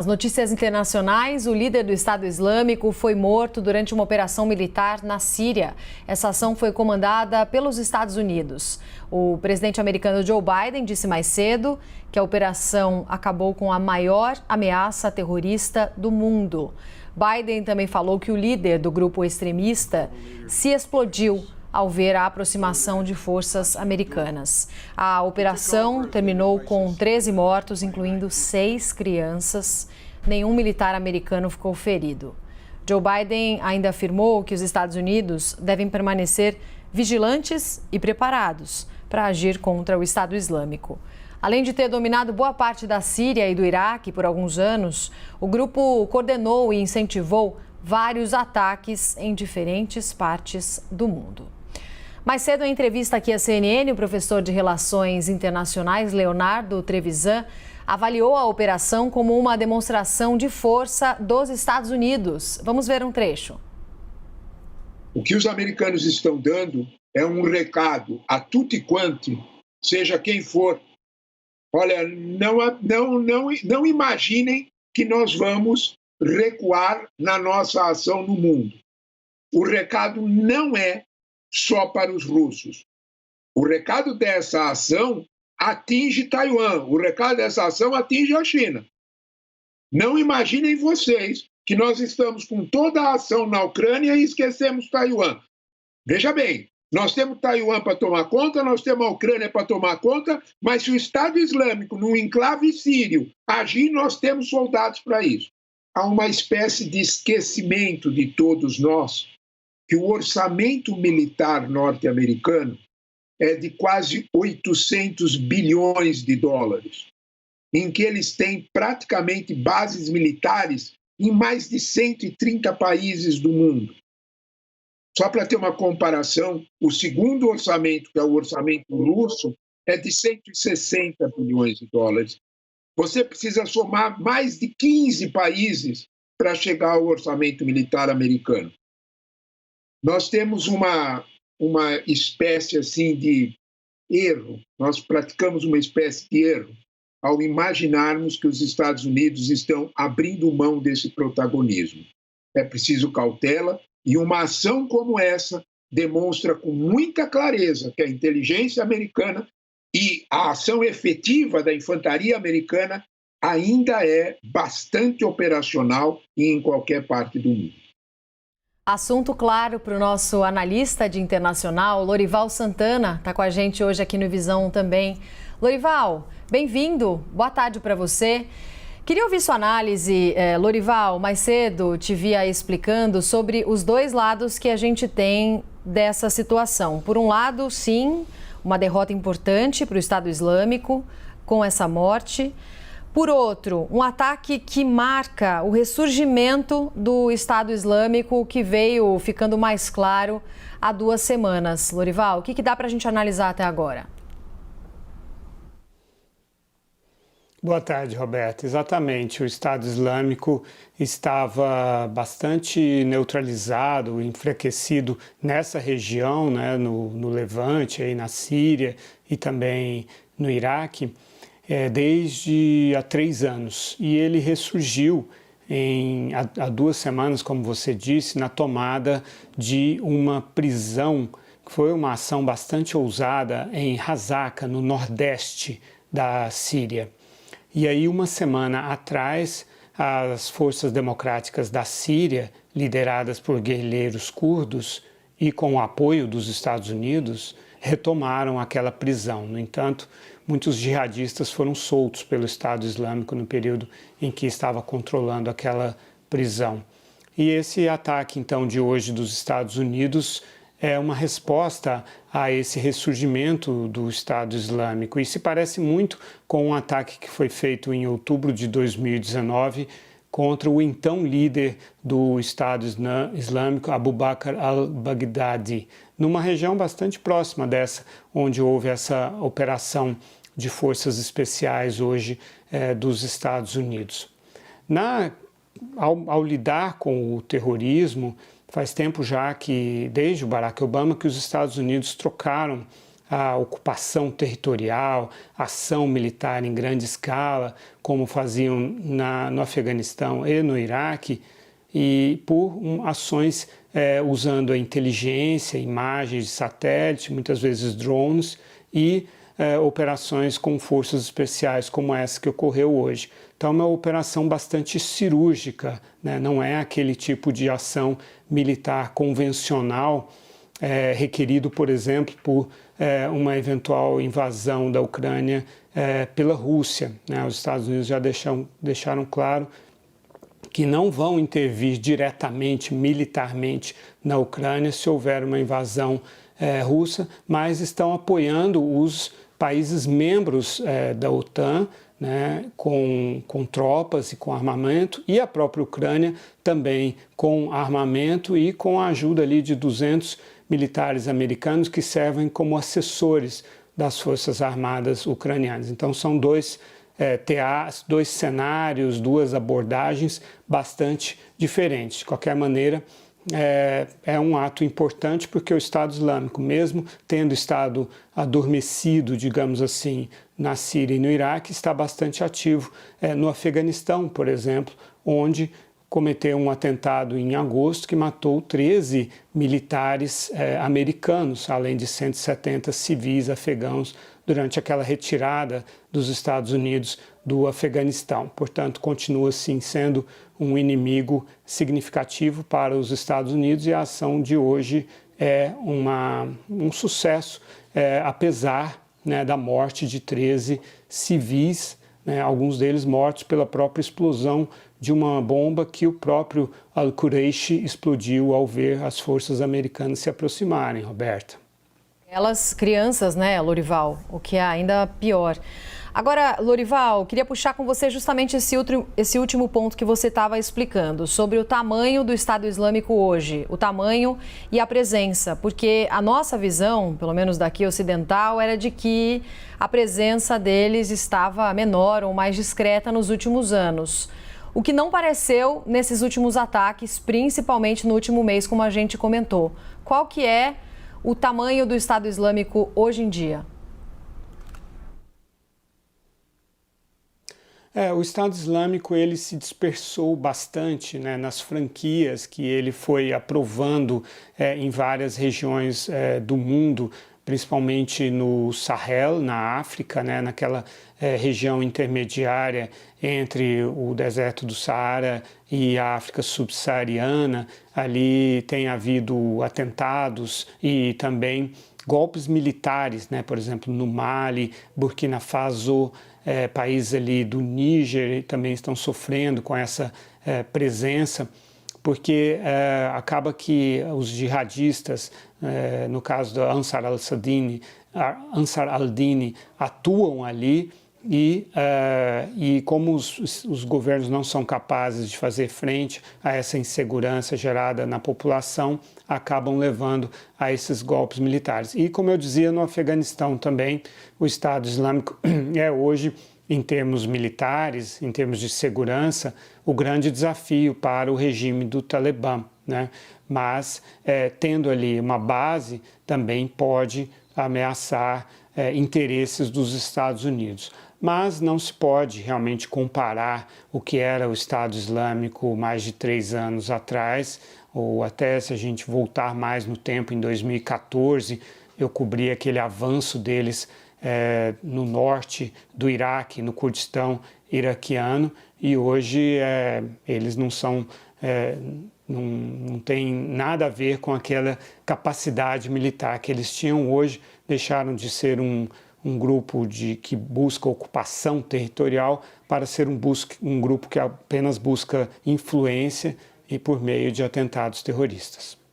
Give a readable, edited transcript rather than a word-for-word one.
As notícias internacionais, o líder do Estado Islâmico foi morto durante uma operação militar na Síria. Essa ação foi comandada pelos Estados Unidos. O presidente americano Joe Biden disse mais cedo que a operação acabou com a maior ameaça terrorista do mundo. Biden também falou que o líder do grupo extremista se explodiu ao ver a aproximação de forças americanas. A operação terminou com 13 mortos, incluindo 6 crianças. Nenhum militar americano ficou ferido. Joe Biden ainda afirmou que os Estados Unidos devem permanecer vigilantes e preparados para agir contra o Estado Islâmico. Além de ter dominado boa parte da Síria e do Iraque por alguns anos, o grupo coordenou e incentivou vários ataques em diferentes partes do mundo. Mais cedo, em entrevista aqui à CNN, o professor de Relações Internacionais, Leonardo Trevisan, avaliou a operação como uma demonstração de força dos Estados Unidos. Vamos ver um trecho. O que os americanos estão dando é um recado a tutti quanti, seja quem for. Olha, não imaginem que nós vamos recuar na nossa ação no mundo. O recado não é só para os russos. O recado dessa ação atinge Taiwan, o recado dessa ação atinge a China. Não imaginem vocês que nós estamos com toda a ação na Ucrânia e esquecemos Taiwan. Veja bem, nós temos Taiwan para tomar conta, nós temos a Ucrânia para tomar conta, mas se o Estado Islâmico, num enclave sírio, agir, nós temos soldados para isso. Há uma espécie de esquecimento de todos nós que o orçamento militar norte-americano é de quase 800 bilhões de dólares, em que eles têm praticamente bases militares em mais de 130 países do mundo. Só para ter uma comparação, o segundo orçamento, que é o orçamento russo, é de 160 bilhões de dólares. Você precisa somar mais de 15 países para chegar ao orçamento militar americano. Nós temos uma espécie assim de erro, nós praticamos uma espécie de erro ao imaginarmos que os Estados Unidos estão abrindo mão desse protagonismo. É preciso cautela e uma ação como essa demonstra com muita clareza que a inteligência americana e a ação efetiva da infantaria americana ainda é bastante operacional em qualquer parte do mundo. Assunto claro para o nosso analista de internacional, Lorival Santana, está com a gente hoje aqui no Visão também. Lorival, bem-vindo, boa tarde para você. Queria ouvir sua análise, Lorival. Mais cedo te via explicando sobre os dois lados que a gente tem dessa situação. Por um lado, sim, uma derrota importante para o Estado Islâmico com essa morte. Por outro, um ataque que marca o ressurgimento do Estado Islâmico, que veio ficando mais claro há 2 semanas. Lorival, o que dá para a gente analisar até agora? Boa tarde, Roberto. Exatamente, o Estado Islâmico estava bastante neutralizado, enfraquecido nessa região, né, no Levante, aí na Síria e também no Iraque, desde há 3 anos. E ele ressurgiu há 2 semanas, como você disse, na tomada de uma prisão, que foi uma ação bastante ousada em Hasaka, no nordeste da Síria. E aí, 1 semana atrás, as forças democráticas da Síria, lideradas por guerrilheiros curdos e com o apoio dos Estados Unidos, retomaram aquela prisão. No entanto, muitos jihadistas foram soltos pelo Estado Islâmico no período em que estava controlando aquela prisão. E esse ataque, então, de hoje dos Estados Unidos é uma resposta a esse ressurgimento do Estado Islâmico e se parece muito com um ataque que foi feito em outubro de 2019 contra o então líder do Estado Islâmico, Abu Bakr al-Baghdadi, numa região bastante próxima dessa, onde houve essa operação de forças especiais hoje dos Estados Unidos. Ao lidar com o terrorismo, faz tempo já que, desde o Barack Obama, que os Estados Unidos trocaram a ocupação territorial, ação militar em grande escala, como faziam no Afeganistão e no Iraque, e por ações usando a inteligência, imagens de satélite, muitas vezes drones, e operações com forças especiais como essa que ocorreu hoje. Então é uma operação bastante cirúrgica, né? Não é aquele tipo de ação militar convencional requerido, por exemplo, por uma eventual invasão da Ucrânia pela Rússia, né? Os Estados Unidos já deixaram claro que não vão intervir diretamente, militarmente, na Ucrânia se houver uma invasão russa, mas estão apoiando os países membros da OTAN, né, com tropas e com armamento, e a própria Ucrânia também com armamento e com a ajuda ali de 200 militares americanos que servem como assessores das Forças Armadas ucranianas. Então são dois cenários, duas abordagens bastante diferentes. De qualquer maneira, é um ato importante porque o Estado Islâmico, mesmo tendo estado adormecido, digamos assim, na Síria e no Iraque, está bastante ativo no Afeganistão, por exemplo, onde cometeu um atentado em agosto que matou 13 militares americanos, além de 170 civis afegãos durante aquela retirada dos Estados Unidos do Afeganistão. Portanto, continua sim sendo um inimigo significativo para os Estados Unidos e a ação de hoje é um sucesso, apesar, né, da morte de 13 civis, né, alguns deles mortos pela própria explosão de uma bomba que o próprio Al-Quraishi explodiu ao ver as forças americanas se aproximarem, Roberta. Elas crianças, né, Lorival, o que é ainda pior. Agora, Lorival, queria puxar com você justamente esse último ponto que você estava explicando, sobre o tamanho do Estado Islâmico hoje, o tamanho e a presença, porque a nossa visão, pelo menos daqui ocidental, era de que a presença deles estava menor ou mais discreta nos últimos anos. O que não pareceu nesses últimos ataques, principalmente no último mês, como a gente comentou. Qual que é o tamanho do Estado Islâmico hoje em dia? O Estado Islâmico ele se dispersou bastante, né, nas franquias que ele foi aprovando em várias regiões do mundo, principalmente no Sahel, na África, né, naquela região intermediária entre o deserto do Saara e a África subsaariana. Ali tem havido atentados e também golpes militares, né, por exemplo, no Mali, Burkina Faso, países ali do Níger também estão sofrendo com essa presença, porque acaba que os jihadistas, no caso da Ansar al-Dini, atuam ali e como os governos não são capazes de fazer frente a essa insegurança gerada na população, acabam levando a esses golpes militares. E como eu dizia, no Afeganistão também, o Estado Islâmico é hoje, em termos militares, em termos de segurança, o grande desafio para o regime do Talibã, né? Mas, tendo ali uma base, também pode ameaçar interesses dos Estados Unidos. Mas não se pode realmente comparar o que era o Estado Islâmico mais de 3 anos atrás, ou até se a gente voltar mais no tempo, em 2014, eu cobri aquele avanço deles no norte do Iraque, no Kurdistão iraquiano, e hoje eles não são, não tem nada a ver com aquela capacidade militar que eles tinham hoje, deixaram de ser um grupo que busca ocupação territorial para ser um grupo que apenas busca influência e por meio de atentados terroristas.